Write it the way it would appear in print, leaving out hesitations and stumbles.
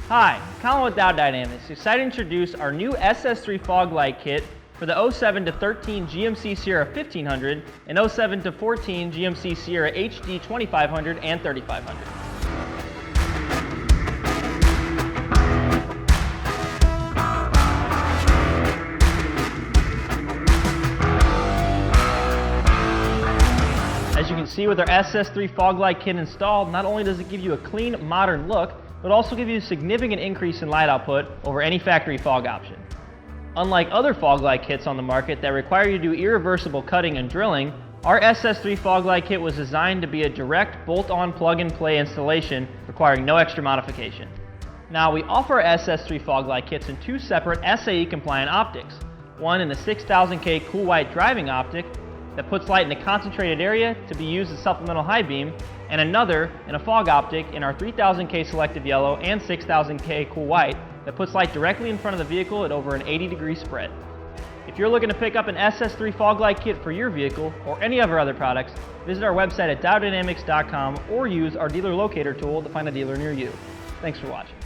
Hi, Colin with Diode Dynamics. Excited to introduce our new SS3 fog light kit for the 07 to 13 GMC Sierra 1500 and 07 to 14 GMC Sierra HD 2500 and 3500. As you can see with our SS3 fog light kit installed, not only does it give you a clean, modern look, but also give you a significant increase in light output over any factory fog option. Unlike other fog light kits on the market that require you to do irreversible cutting and drilling, our SS3 fog light kit was designed to be a direct bolt-on plug-and-play installation requiring no extra modification. Now, we offer our SS3 fog light kits in two separate SAE compliant optics, one in the 6000K cool white driving optic that puts light in a concentrated area to be used as supplemental high beam, and another in a fog optic in our 3000K selective yellow and 6000K cool white that puts light directly in front of the vehicle at over an 80-degree spread. If you're looking to pick up an SS3 fog light kit for your vehicle or any of our other products, visit our website at diodedynamics.com or use our dealer locator tool to find a dealer near you. Thanks for watching.